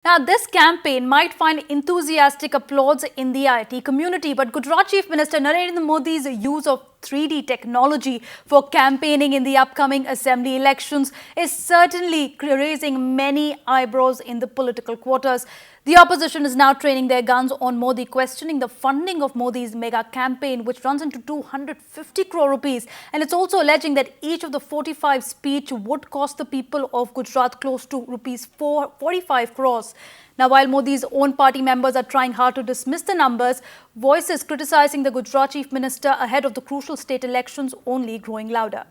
Now, this campaign might find enthusiastic applause in the IT community, but Gujarat Chief Minister Narendra Modi's use of 3D technology for campaigning in the upcoming assembly elections is certainly raising many eyebrows in the political quarters. The opposition is now training their guns on Modi, questioning the funding of Modi's mega campaign, which runs into 250 crore rupees. And it's also alleging that each of the 45 speech would cost the people of Gujarat close to rupees 45 crores. Now, while Modi's own party members are trying hard to dismiss the numbers, voices criticizing the Gujarat Chief Minister ahead of the crucial state elections only growing louder.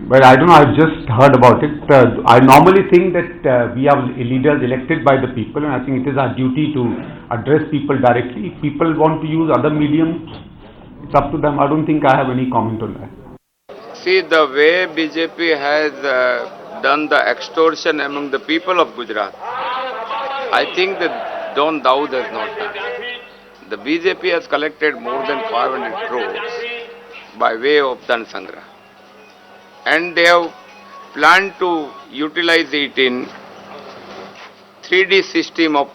Well, I don't know, I've just heard about it. I normally think that we are leaders elected by the people, and I think it is our duty to address people directly. If people want to use other mediums, it's up to them. I don't think I have any comment on that. See, the way BJP has done the extortion among the people of Gujarat, I think that Don Dawood has not done. The BJP has collected more than 500 crores by way of Dhan Sangrah. And they have planned to utilize it in 3D system of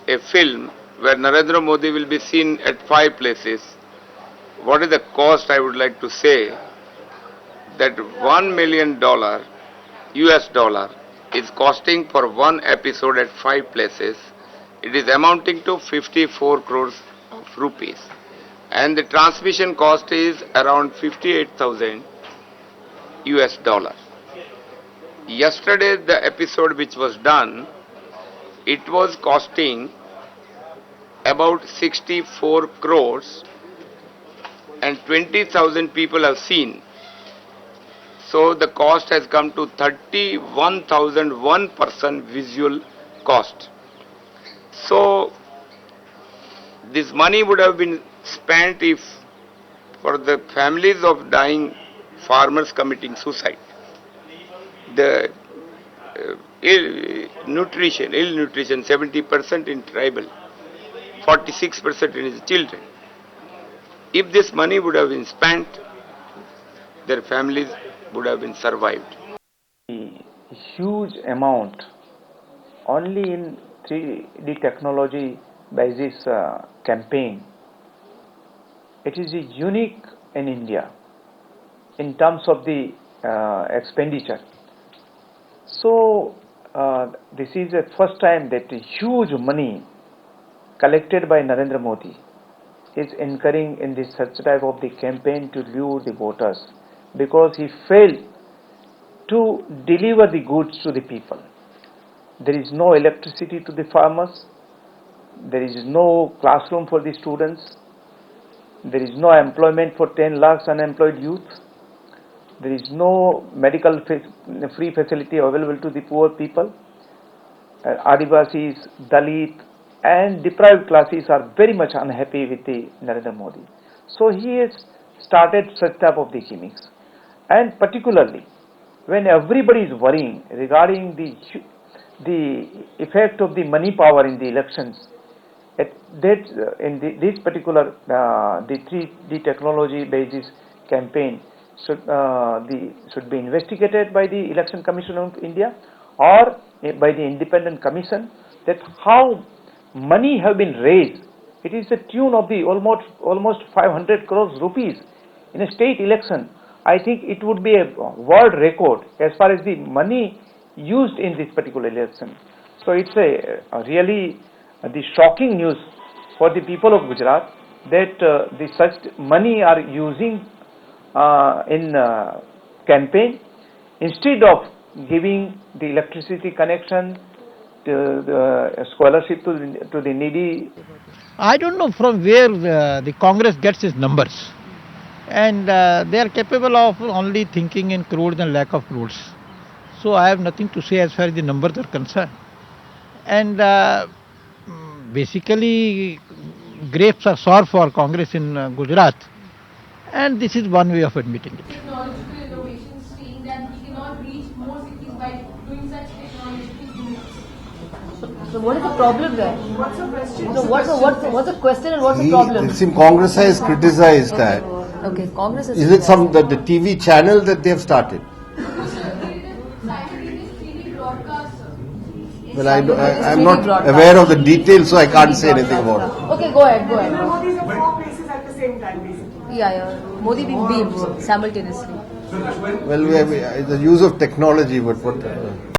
a film where Narendra Modi will be seen at 5 places. What is the cost? I would like to say that $1 million US dollar is costing for one episode at 5 places. It is amounting to 54 crores of rupees. And the transmission cost is around 58,000 US dollar. Yesterday, the episode which was done, it was costing about 64 crores and 20,000 people have seen. So the cost has come to 31,001 person visual cost. So this money would have been spent if for the families of dying farmers committing suicide. The ill nutrition, 70% in tribal, 46% in his children. If this money would have been spent, their families would have been survived. Huge amount only in 3D technology by this campaign. It is unique in India in terms of the expenditure. So this is the first time that huge money collected by Narendra Modi is incurring in this such type of the campaign to lure the voters, because he failed to deliver the goods to the people. There is no electricity to the farmers, there is no classroom for the students, there is no employment for 10 lakhs unemployed youth, there is no medical free facility available to the poor people. Adivasis, Dalit and deprived classes are very much unhappy with the Narendra Modi. So he has started such type of the gimmicks. And particularly when everybody is worrying regarding the effect of the money power in the elections, this particular the 3D technology basis campaign should be investigated by the Election Commission of India or by the independent commission, that how money have been raised. It is the tune of the almost 500 crores rupees in a state election. I think it would be a world record as far as the money used in this particular election. So it's a really the shocking news for the people of Gujarat that the such money are using in campaign instead of giving the electricity connection, to the scholarship to the needy. I don't know from where the Congress gets its numbers, and they are capable of only thinking in crores and lakh of crores. So I have nothing to say as far as the numbers are concerned. And basically grapes are sour for Congress in Gujarat, and this is one way of admitting it. Technological innovations, saying that we cannot reach more cities by doing such technological innovations. So what is the problem there? What's the question? So what's the question and what's the problem? It seems Congress has criticized that. Okay, Congress Is it some the TV channel that they have started? Simultaneous TV broadcast, Well, I'm not aware of the details, so I can't say anything about it. Okay, go ahead, go ahead. Modi is at 4 places at the same time, basically. Yeah. Modi being beamed simultaneously. Well, the use of technology, but what...